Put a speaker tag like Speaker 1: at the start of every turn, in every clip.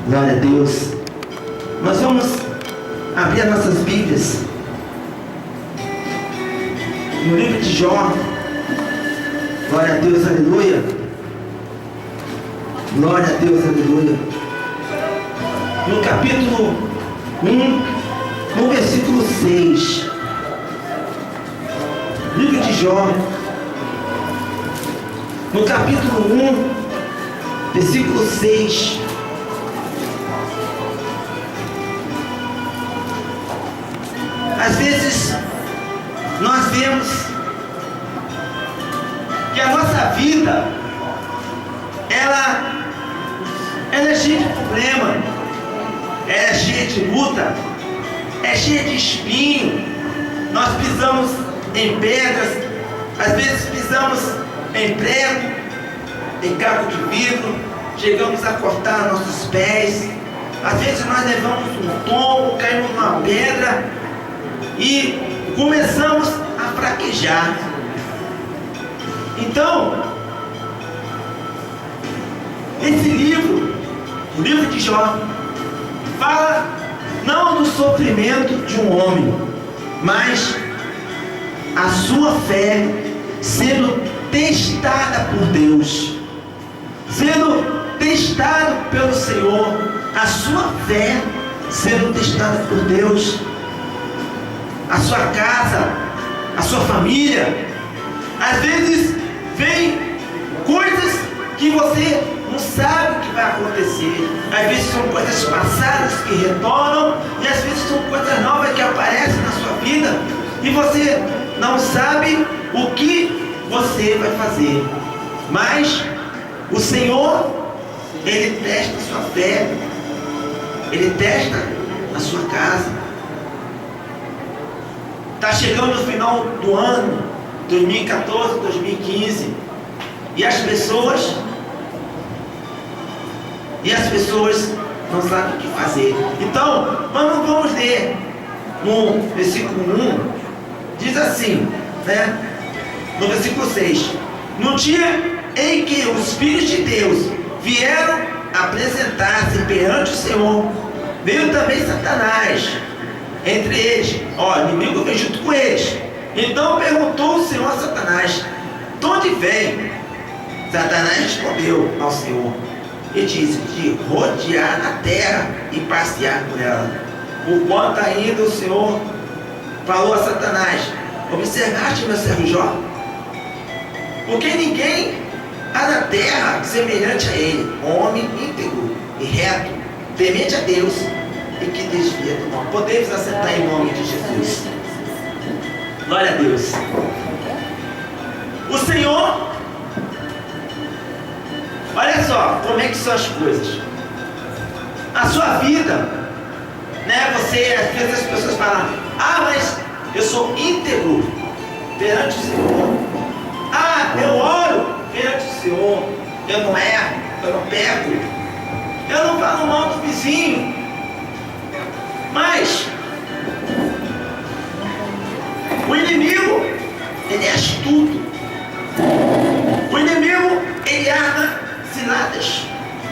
Speaker 1: Glória a Deus. Nós vamos abrir as nossas Bíblias no livro de Jó. Glória a Deus, aleluia. Glória a Deus, aleluia. No capítulo 1, no versículo 6. Livro de Jó. No capítulo 1, versículo 6. Às vezes nós vemos que a nossa vida ela é cheia de problema, ela é cheia de luta, é cheia de espinho. Nós pisamos em pedras, às vezes pisamos em prego, em caco de vidro, chegamos a cortar nossos pés. Às vezes nós levamos um tombo, caímos numa pedra e começamos a fraquejar. Então, esse livro, o livro de Jó, fala não do sofrimento de um homem, mas a sua fé sendo testada por Deus, sendo testado pelo Senhor, a sua fé sendo testada por Deus, a sua casa, a sua família. Às vezes vem coisas que você não sabe o que vai acontecer. Às vezes são coisas passadas que retornam, e às vezes são coisas novas que aparecem na sua vida e você não sabe o que você vai fazer. Mas o Senhor, Ele testa a sua fé, Ele testa a sua casa. Está chegando no final do ano 2014, 2015, e as pessoas não sabem o que fazer. Então, vamos ler no versículo 1, diz assim, né? No versículo 6: no dia em que os filhos de Deus vieram apresentar-se perante o Senhor, veio também Satanás entre eles, inimigo veio junto com eles. Então perguntou o Senhor a Satanás: de onde vem? Satanás respondeu ao Senhor e disse: de rodear a terra e passear por ela. Porquanto ainda o Senhor falou a Satanás: observaste meu servo Jó? Porque ninguém há na terra semelhante a ele, homem íntegro e reto, temente a Deus e que desvia do mal. Podemos assentar em nome de Jesus. Glória a Deus. O Senhor, olha só como é que são as coisas. A sua vida, né? Às vezes as pessoas falam: mas eu sou íntegro perante o Senhor. Eu oro perante o Senhor. Eu não erro, eu não peco, eu não falo mal do vizinho. Mas o inimigo, ele é astuto. O inimigo, ele arma ciladas,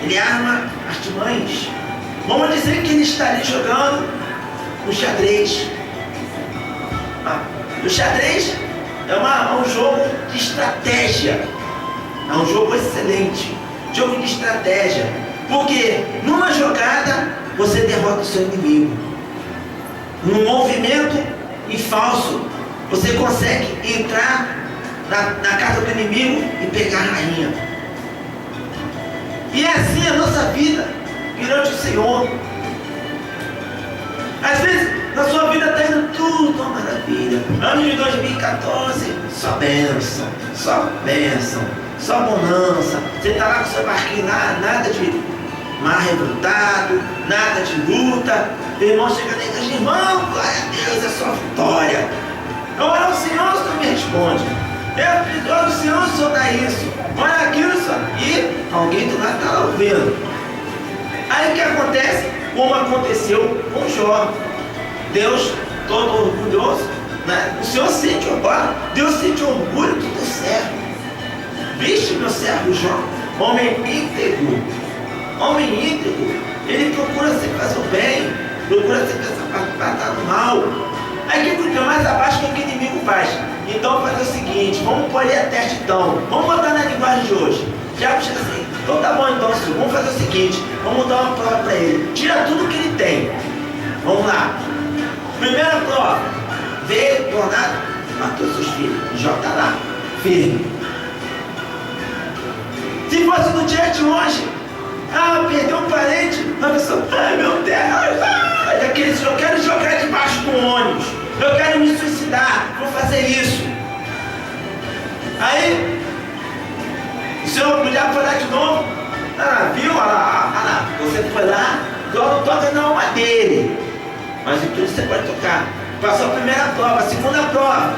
Speaker 1: ele arma artimanhas. Vamos dizer que ele está ali jogando o xadrez. O xadrez é um jogo de estratégia. É um jogo excelente, jogo de estratégia. Porque numa jogada você derrota o seu inimigo. Num movimento em falso, você consegue entrar na casa do inimigo e pegar a rainha. E é assim a nossa vida perante o Senhor. Às vezes na sua vida está indo tudo uma maravilha. Ano de 2014, só bênção, só bênção, só bonança. Você está lá com o seu barquinho lá, nada de mar revoltado, nada de luta. O irmão chega na igreja: irmão, glória a Deus, é só vitória. Eu oro ao Senhor, o Senhor me responde. Eu oro ao Senhor, o Senhor dá isso. Olha aquilo, Senhor. E alguém do lado está lá ouvindo. Aí o que acontece? Como aconteceu com Jó. Deus, todo orgulhoso, né? O Senhor sente orgulho. Deus sente orgulho do teu servo. Viste meu servo Jó, homem íntegro, Ele procura sempre fazer o bem, procura sempre estar no mal. Aí o que é mais abaixo, o que o inimigo faz? Então fazer o seguinte, vamos pôr ele a teste então. Vamos botar na linguagem de hoje. Já chega assim, então tá bom então, senhor, vamos fazer o seguinte, vamos dar uma prova para ele. Tira tudo que ele tem. Vamos lá. Primeira prova, veio, tornado, matou seus filhos. Jó está lá, firme. Se fosse no dia de hoje, perdeu um parente, a pessoa, ai meu Deus, eu quero jogar debaixo do ônibus, eu quero me suicidar, vou fazer isso. Aí, o senhor mulher foi lá de novo, viu? Olha lá, você foi lá, não toca na alma dele, mas em tudo você pode tocar. Passou a primeira prova, a segunda prova,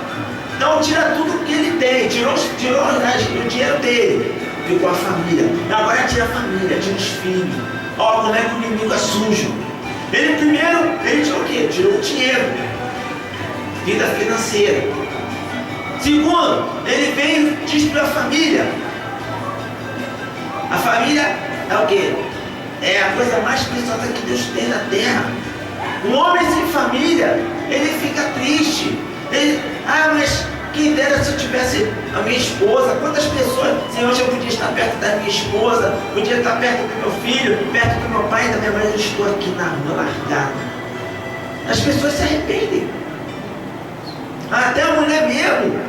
Speaker 1: não tira tudo que ele tem, tirou o dinheiro dele. Ficou a família. Agora tira a família, tira os filhos. Ó, como é que o inimigo é sujo. Ele primeiro, ele tirou o quê? Tirou o dinheiro. Vida financeira. Segundo, ele veio destruir a família. A família é o quê? É a coisa mais preciosa que Deus tem na terra. Um homem sem família, ele fica triste. Mas quem dera se eu tivesse a minha esposa. Quantas pessoas, Senhor, eu podia estar perto da minha esposa, podia estar perto do meu filho, perto do meu pai e da minha mãe. Eu estou aqui na rua largado. As pessoas se arrependem. Até a mulher mesmo,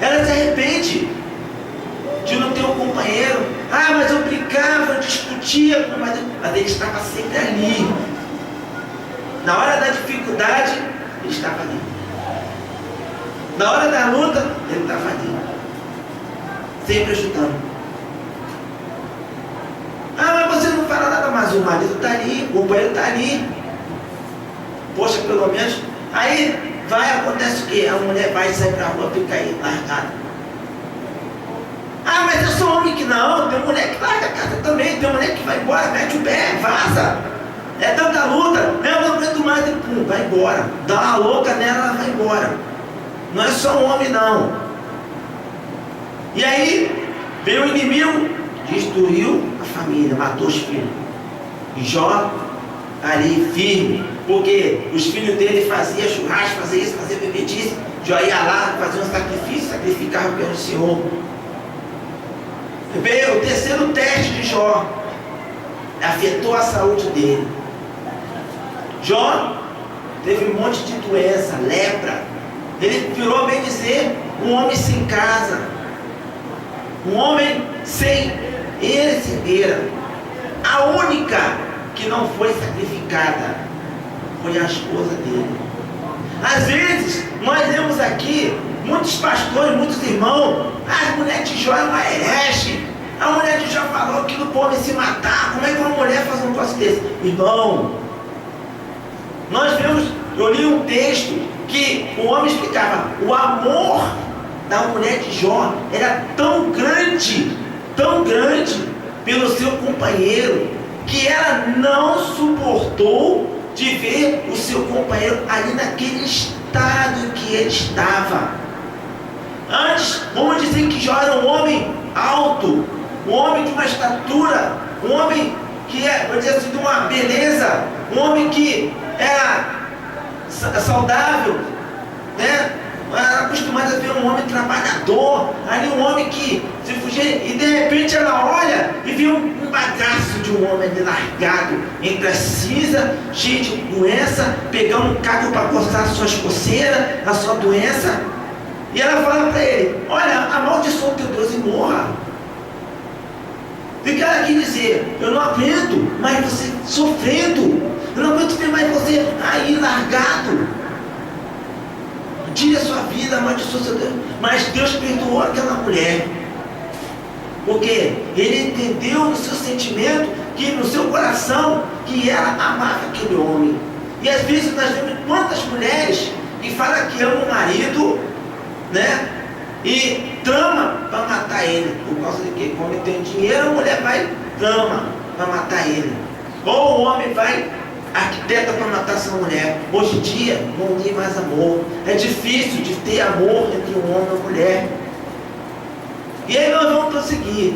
Speaker 1: ela se arrepende de não ter um companheiro. Mas eu brigava, eu discutia com o marido, mas ele estava sempre ali. Na hora da dificuldade, ele estava ali. Na hora da luta, ele estava ali, sempre ajudando. Mas você não fala nada, mas o marido está ali, o companheiro está ali. Poxa, pelo menos. Aí acontece o quê? A mulher vai sair para a rua, fica aí, largada. Mas eu sou homem que não, tem mulher que larga a casa também, tem mulher que vai embora, mete o pé, vaza. É tanta luta, eu não aguento mais, e pum, vai embora. Dá uma louca nela, ela vai embora. Não é só um homem não. E aí, veio o inimigo, destruiu a família, matou os filhos. E Jó, ali firme, porque os filhos dele faziam churrasco, faziam isso, faziam bebedice. Jó ia lá, fazia um sacrifício, sacrificava pelo Senhor. Veio o terceiro teste de Jó, afetou a saúde dele. Jó teve um monte de doença, lepra. Ele virou, bem dizer, um homem sem casa, um homem sem herdeira. A única que não foi sacrificada foi a esposa dele. Às vezes, nós vemos aqui muitos pastores, muitos irmãos, a mulher de Jó é uma herege. A mulher de Jó falou que não pode se matar. Como é que uma mulher faz um negócio desse? Irmão, nós vemos, eu li um texto que o homem explicava, o amor da mulher de Jó era tão grande pelo seu companheiro, que ela não suportou de ver o seu companheiro ali naquele estado que ele estava. Antes, vamos dizer que Jó era um homem alto, um homem de uma estatura, um homem que é, vou dizer assim, de uma beleza, um homem que era saudável, né? Era acostumado a ver um homem trabalhador, ali um homem que se fugir, e de repente ela olha e vê um bagaço de um homem ali largado entre a cinza, cheio de doença, pegando um caco para coçar as suas coceiras, a sua doença, e ela fala para ele: olha, amaldiçoa o teu Deus e morra. E o que ela quer dizer? Eu não aguento mais você sofrendo, eu não aguento ver mais você aí largado. Tire a sua vida, amaldiçoa seu Deus. Mas Deus perdoou aquela mulher, porque Ele entendeu no seu sentimento, que no seu coração, que ela amava aquele homem. E às vezes nós vemos quantas mulheres que falam que amam o marido, né? E trama para matar ele. Por causa de quê? Quando ele tem dinheiro, a mulher vai trama para matar ele. Ou o homem vai arquiteta para matar essa mulher. Hoje em dia não tem mais amor. É difícil de ter amor entre um homem e uma mulher. E aí nós vamos prosseguir.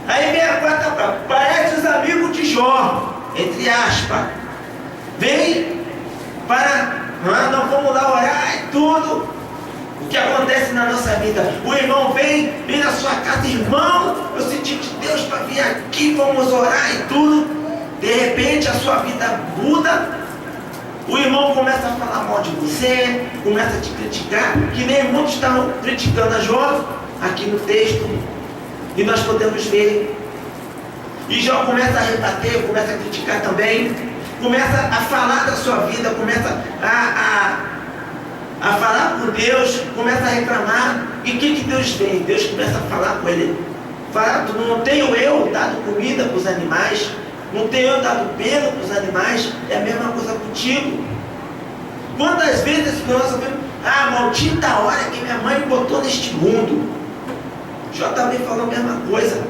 Speaker 1: Aí vem a quarta prova. Parece os amigos de Jó. entre aspas, vem para, nós vamos lá orar e tudo. O que acontece na nossa vida? O irmão vem na sua casa, irmão, eu senti de Deus para vir aqui, vamos orar e tudo. De repente a sua vida muda. O irmão começa a falar mal de você, começa a te criticar, que nem muitos estavam criticando a Jó aqui no texto. E nós podemos ver. E Jó começa a rebater, começa a criticar também, começa a falar da sua vida, começa a falar com Deus, começa a reclamar. E o que Deus fez? Deus começa a falar com ele. Fala, não tenho eu dado comida para os animais? Não tenho eu dado pelo para os animais? É a mesma coisa contigo. Quantas vezes nós ouvimos, maldita a hora que minha mãe me botou neste mundo. Jó também falou a mesma coisa.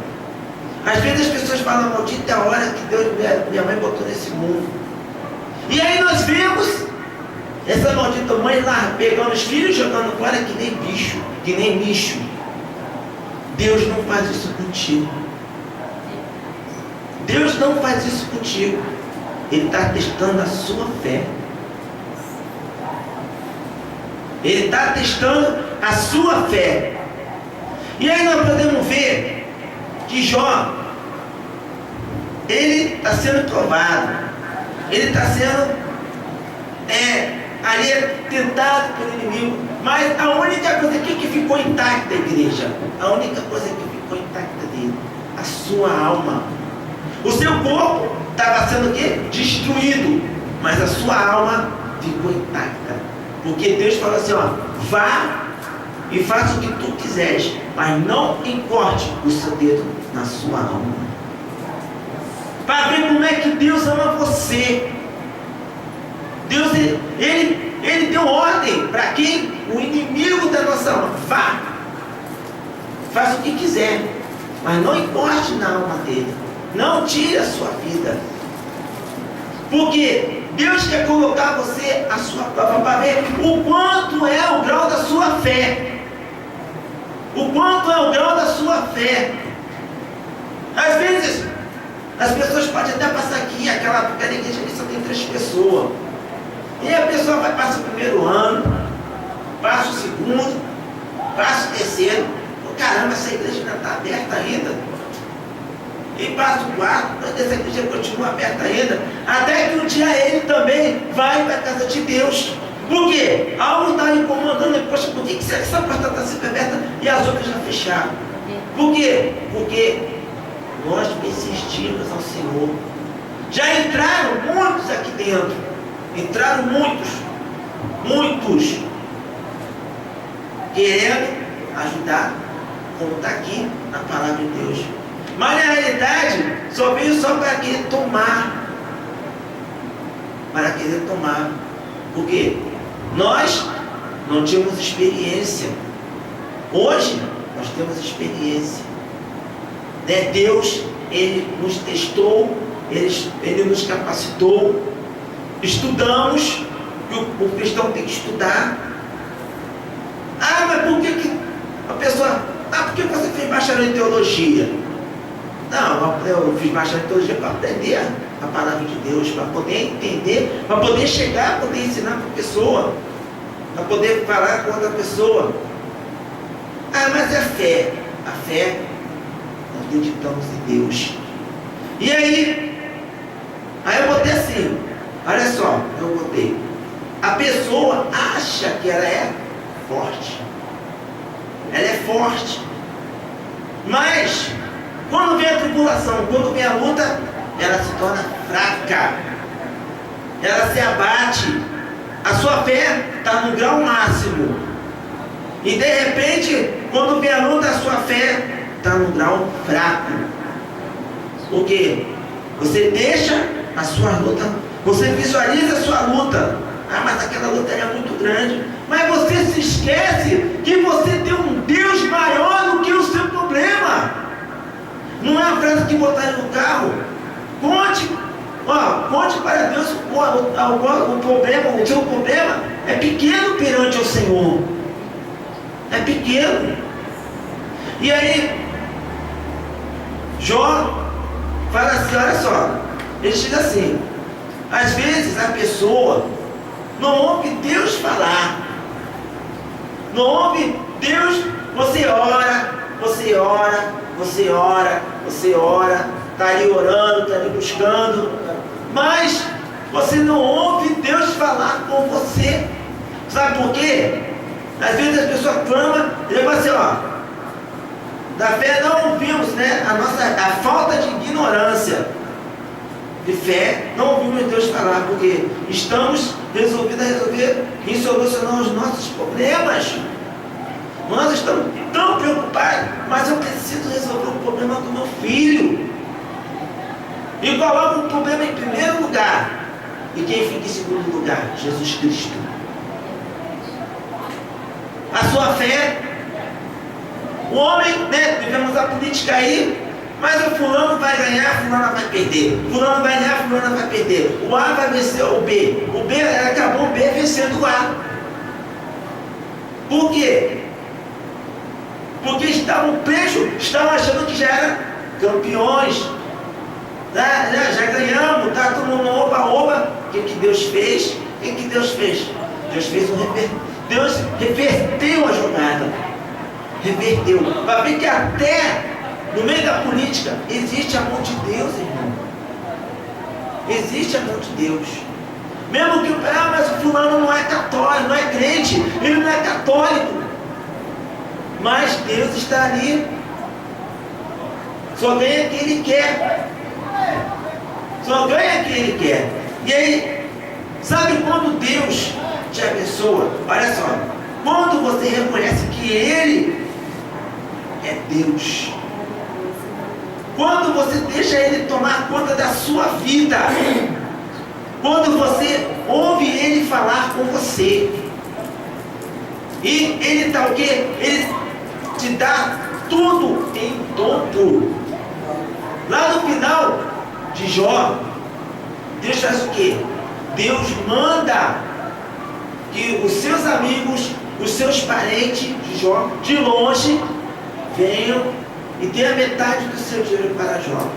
Speaker 1: Às vezes as pessoas falam, maldita a hora que Deus, minha mãe botou nesse mundo. E aí nós vemos essa maldita mãe lá pegando os filhos, jogando fora que nem bicho, que nem lixo. Deus não faz isso contigo. Deus não faz isso contigo. Ele está testando a sua fé. Ele está testando a sua fé. E aí nós podemos ver que Jó, ele está sendo provado. Ele está sendo ali tentado pelo inimigo. Mas a única coisa que ficou intacta da igreja, a única coisa que ficou intacta dele, a sua alma. O seu corpo estava sendo o quê? Destruído, mas a sua alma ficou intacta. Porque Deus falou assim, vá e faça o que tu quiseres, mas não encorte o seu dedo na sua alma. Para ver como é que Deus ama você. Deus, ele deu ordem para quem? O inimigo da nossa alma. Vá, faça o que quiser, mas não encorte na alma dele. Não tire a sua vida. Porque Deus quer colocar você a sua prova para ver o quanto é o grau da sua fé. O quanto é o grau da sua fé. Às vezes, as pessoas podem até passar aqui, aquela igreja ali só tem 3 pessoas. E a pessoa vai passar o primeiro ano, passa o segundo, passa o terceiro. Caramba, essa igreja ainda está aberta ainda. E passa o quarto, mas essa igreja continua aberta ainda. Até que um dia ele também vai para a casa de Deus. Por quê? Algo está incomodando ele. Poxa, por que essa porta está sempre aberta e as outras já fecharam? Por quê? Porque nós persistimos ao Senhor. Já entraram muitos aqui dentro. Entraram muitos. Querendo ajudar, como está aqui na palavra de Deus. Mas na realidade, só veio só para querer tomar. Para querer tomar. Por quê? Nós não tínhamos experiência. Hoje, nós temos experiência. Deus, Ele nos testou, Ele nos capacitou. Estudamos, o cristão tem que estudar. Mas por que a pessoa... porque você fez bacharel em teologia? Não, eu fiz bastante teologia para aprender a palavra de Deus, para poder entender, para poder chegar, para poder ensinar para a pessoa, para poder falar com outra pessoa. Mas é a fé. A fé, nós acreditamos em Deus. E aí eu botei assim, olha só, eu botei. A pessoa acha que ela é forte. Ela é forte. Mas quando vem a tribulação, quando vem a luta, ela se torna fraca. Ela se abate. A sua fé está no grau máximo. E de repente, quando vem a luta, a sua fé está no grau fraco. Por quê? Você deixa a sua luta, você visualiza a sua luta. Mas aquela luta é muito grande. Mas você se esquece que você tem um Deus maior do que o seu problema. Não é a frase que botaram no carro. Conte para Deus o problema, o seu problema é pequeno perante o Senhor. É pequeno. E aí, Jó fala assim, olha só, ele diz assim: às vezes a pessoa não ouve Deus falar, não ouve Deus. Você ora, você ora, você ora, você ora, está ali orando, está ali buscando, mas você não ouve Deus falar com você. Sabe por quê? Às vezes a pessoa clama e ele fala assim, ó, da fé não ouvimos, né? A falta de ignorância de fé, não ouvimos Deus falar, porque estamos resolvidos a resolver e solucionar os nossos problemas. Nós estamos tão preocupados, mas eu preciso resolver o problema do meu filho. E coloco o problema em primeiro lugar. E quem fica em segundo lugar? Jesus Cristo. A sua fé, o homem, né? Vivemos a política aí, mas o fulano vai ganhar, fulano vai perder. Fulano vai ganhar, fulano vai perder. O A vai vencer o B. O B, acabou o B vencendo o A. Por quê? Porque estavam presos, estavam achando que já eram campeões. Já ganhamos, tá todo mundo oba-oba. O que Deus fez? O que Deus fez? Deus fez Deus reverteu a jogada. Reverteu. Para ver que até no meio da política existe a mão de Deus, irmão. Existe a mão de Deus. Mesmo que mas o fulano não é católico, não é crente, ele não é católico. Mas Deus está ali. Só ganha quem Ele quer. Só ganha quem Ele quer. E aí, sabe quando Deus te abençoa? Olha só. Quando você reconhece que Ele é Deus. Quando você deixa Ele tomar conta da sua vida. Quando você ouve Ele falar com você. E Ele está o quê? Ele te dá tudo em dobro. Lá no final de Jó, Deus faz o quê? Deus manda que os seus amigos, os seus parentes de Jó, de longe, venham e dê a metade do seu dinheiro para Jó.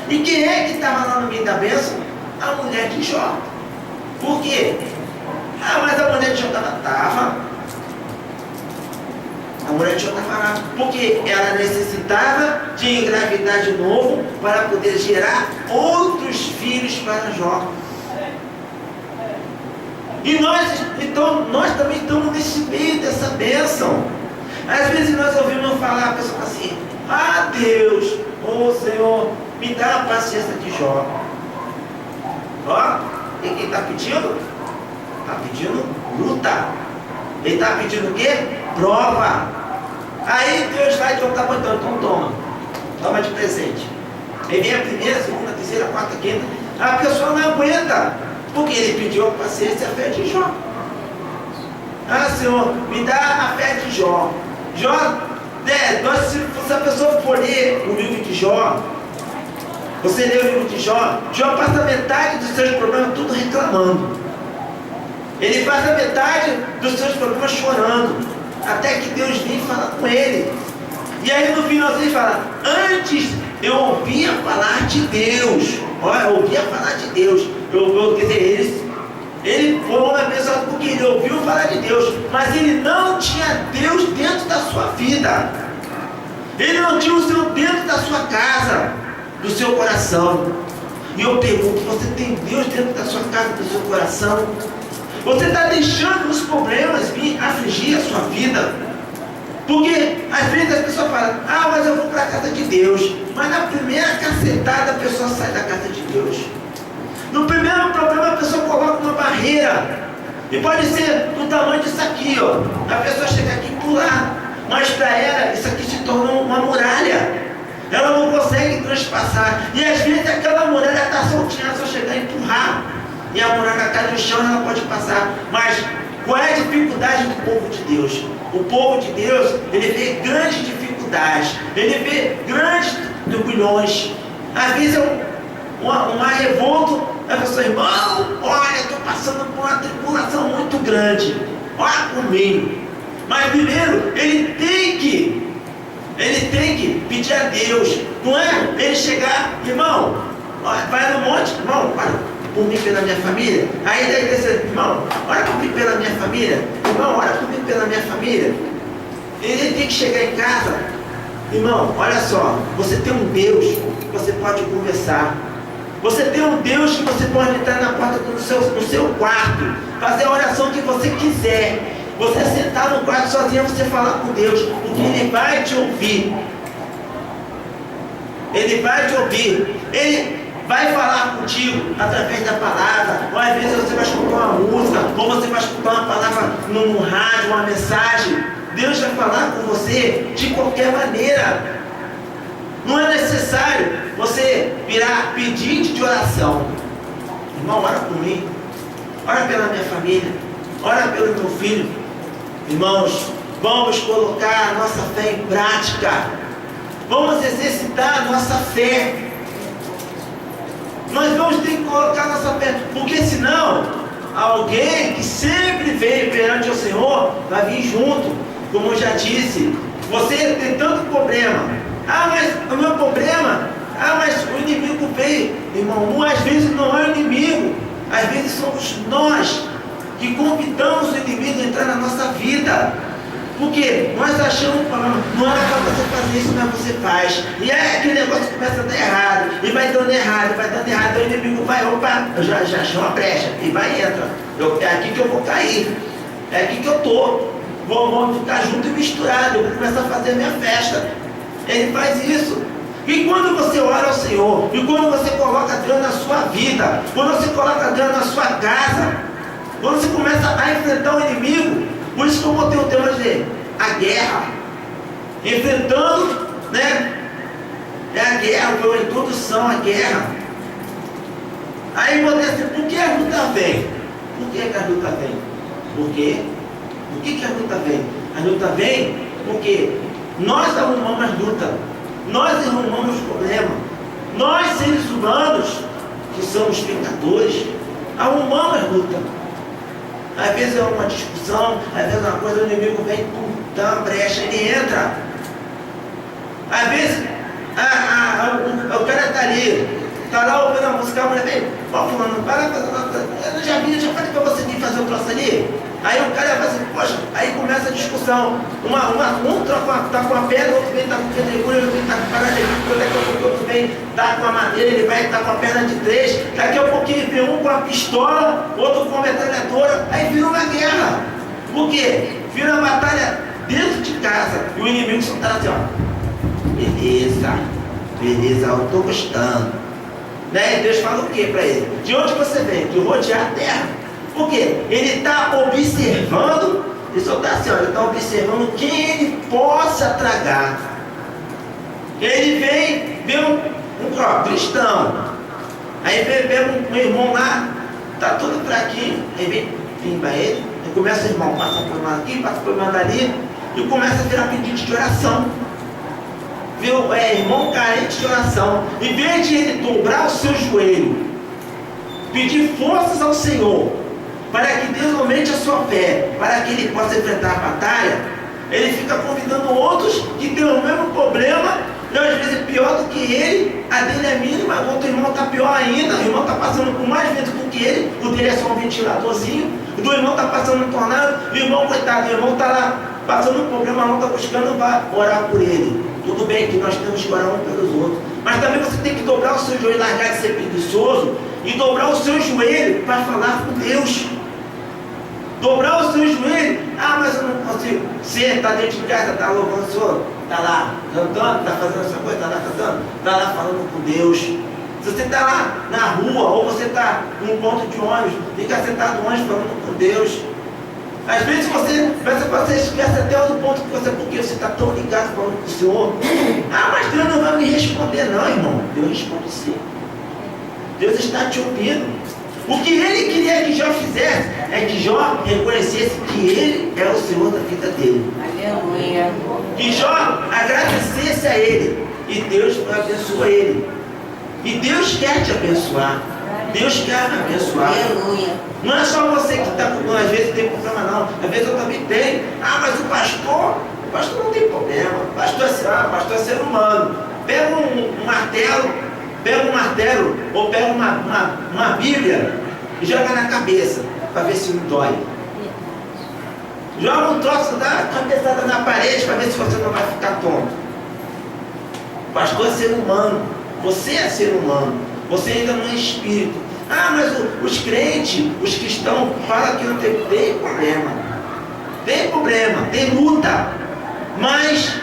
Speaker 1: E quem é que estava lá no meio da bênção? A mulher de Jó. Por quê? Mas a mulher de Jó estava. A mulher de Jó estava lá, porque ela necessitava de engravidar de novo para poder gerar outros filhos para Jó. E nós também estamos nesse meio dessa bênção. Às vezes nós ouvimos falar, a pessoa fala assim, Deus, Senhor, me dá a paciência de Jó. E quem está pedindo? Está pedindo luta. Ele está pedindo o quê? Prova. Aí Deus vai e está botando, então toma de presente. Aí vem a primeira, segunda, terceira, quarta, quinta. A pessoa não aguenta, porque ele pediu a paciência e a fé de Jó. Senhor, me dá a fé de Jó. Jó, se a pessoa for ler o livro de Jó, você lê o livro de Jó, Jó passa metade dos seus problemas tudo reclamando. Ele passa metade dos seus problemas chorando. Até que Deus vem falar com ele. E aí no finalzinho ele fala, antes eu ouvia falar de Deus. Olha, eu ouvia falar de Deus. Quer dizer, ele foi um abençoado porque ele ouviu falar de Deus. Mas ele não tinha Deus dentro da sua vida. Ele não tinha o Senhor dentro da sua casa, do seu coração. E eu pergunto, você tem Deus dentro da sua casa, do seu coração? Você está deixando os problemas vir afligir a sua vida? Porque às vezes as pessoas falam, mas eu vou para a casa de Deus. Mas na primeira cacetada a pessoa sai da casa de Deus. No primeiro problema a pessoa coloca uma barreira. E pode ser do tamanho disso aqui, ó. A pessoa chega aqui e pular. Mas para ela isso aqui se torna uma muralha. Ela não consegue transpassar. E às vezes aquela muralha está soltinha, ela só chegar e empurrar. E a muralha cai no chão, ela pode passar. Mas qual é a dificuldade do povo de Deus? O povo de Deus, ele vê grandes dificuldades, ele vê grandes turbilhões. Às vezes é um revolto, a pessoa, irmão, olha, estou passando por uma tribulação muito grande, ora comigo. Mas primeiro, ele tem que pedir a Deus, não é ele chegar, irmão, vai no monte, irmão, ora por mim pela minha família. Aí da igreja, irmão, ora por mim pela minha família. Irmão, ora por mim pela minha família. Ele tem que chegar em casa. Irmão, olha só, você tem um Deus que você pode conversar. Você tem um Deus que você pode entrar na porta do seu quarto, fazer a oração que você quiser. Você sentar no quarto sozinho, você falar com Deus, porque Ele vai te ouvir. Ele vai te ouvir. Ele vai falar contigo através da palavra. Ou às vezes você vai escutar uma música, ou você vai escutar uma palavra no rádio, uma mensagem. Deus vai falar com você de qualquer maneira. Não é necessário você virar pedinte de oração. Irmão, ora por mim. Ora pela minha família. Ora pelo meu filho. Irmãos, vamos colocar a nossa fé em prática. Vamos exercitar a nossa fé. Nós vamos ter que colocar a nossa fé. Porque senão, alguém que sempre veio perante o Senhor vai vir junto. Como eu já disse, você tem tanto problema. Mas o meu problema, mas o inimigo veio. Irmão, às vezes não é o inimigo, às vezes somos nós que convidamos o inimigo a entrar na nossa vida. Porque nós achamos, não era para você fazer isso, mas você faz. E é aquele negócio que começa a dar errado, e vai dando errado, o inimigo vai, opa, eu já achei uma brecha, e vai e entra. É aqui que eu vou cair, é aqui que eu estou. Vamos ficar junto e misturado, eu vou começar a fazer a minha festa. Ele faz isso. E quando você ora ao Senhor, e quando você coloca Deus na sua vida, quando você coloca Deus na sua casa, quando você começa a enfrentar o inimigo, por isso que eu botei o tema de a guerra, enfrentando, né? É a guerra, foi uma introdução à guerra. Aí eu botei assim, por que a luta vem? Por que a luta vem? Por quê? Por que a luta vem? A luta vem porque nós arrumamos as lutas, nós arrumamos os problemas, nós seres humanos, que somos pecadores, arrumamos as lutas. Às vezes é uma discussão, às vezes é uma coisa, o inimigo vem, dá uma brecha, ele entra. Às vezes, o cara está ali, está lá ouvindo a música, a mulher vem, fulano, para fazer uma coisa, eu já falei para você vir fazer um troço ali. Aí o cara vai assim, poxa, aí começa a discussão. Um está com a pedra, outro vem estar com pedregulho, outro vem estar com paradigma, daqui a pouco outro vem estar com a madeira, ele vai estar com a perna de 3, daqui a pouquinho vem um com a pistola, outro com a metralhadora, aí vira uma guerra. Por quê? Vira uma batalha dentro de casa, e o inimigo só está assim, ó. Beleza, eu estou gostando. Né? E Deus fala o que para ele? De onde você vem? De rodear a terra. Por quê? Ele está observando, ele só está assim, ó, ele está observando quem ele possa tragar. Ele vê um cristão, aí vê um irmão lá, está todo fraquinho, aí vem pimba ele começa, irmão, passa por uma aqui, passa por uma dali, e começa a virar pedinte de oração. Viu? Irmão carente de oração. Em vez de ele dobrar o seu joelho, pedir forças ao Senhor, para que Deus aumente a sua fé, para que ele possa enfrentar a batalha, ele fica convidando outros que têm o mesmo problema, e às vezes pior do que ele, a dele é mínima, o outro irmão está pior ainda, o irmão está passando por mais vento do que ele, o dele é só um ventiladorzinho, o do irmão está passando um tornado, o irmão, coitado, o irmão está lá passando um problema, não está buscando orar por ele. Tudo bem que nós temos que orar um pelos outros, mas também você tem que dobrar o seu joelho, largar de ser preguiçoso, e dobrar o seu joelho para falar com Deus. Dobrar o seu joelho, mas eu não consigo. Você está dentro de casa, está louvando o Senhor, está lá cantando, está fazendo essa coisa, está lá cantando, está lá falando com Deus. Se você está lá na rua, ou você está num ponto de ônibus, fica sentado no ônibus falando com Deus. Às vezes você esquece até do ponto que você, porque você está tão ligado falando com o Senhor. Mas Deus não vai me responder não, irmão. Deus responde sim. Deus está te ouvindo. O que ele queria que Jó fizesse é que Jó reconhecesse que ele é o Senhor da vida dele. Aleluia. Que Jó agradecesse a ele. E Deus abençoa ele. E Deus quer te abençoar. Deus quer me abençoar. Aleluia. Não é só você que está com, às vezes tem problema não. Às vezes eu também tenho. Mas o pastor não tem problema. O pastor é ser humano. Pega um martelo, pega um martelo ou pega uma Bíblia e joga na cabeça para ver se não dói. Joga um troço, dá a cabeçada na parede para ver se você não vai ficar tonto. O pastor é ser humano, você é ser humano, você ainda não é espírito. Ah, mas os crentes, os cristãos, falam que não tem problema. Tem problema, tem luta. Mas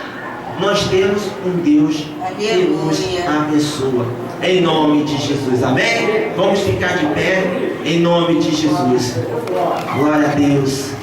Speaker 1: nós temos um Deus que nos abençoa. Em nome de Jesus, amém? Vamos ficar de pé, em nome de Jesus. Glória a Deus.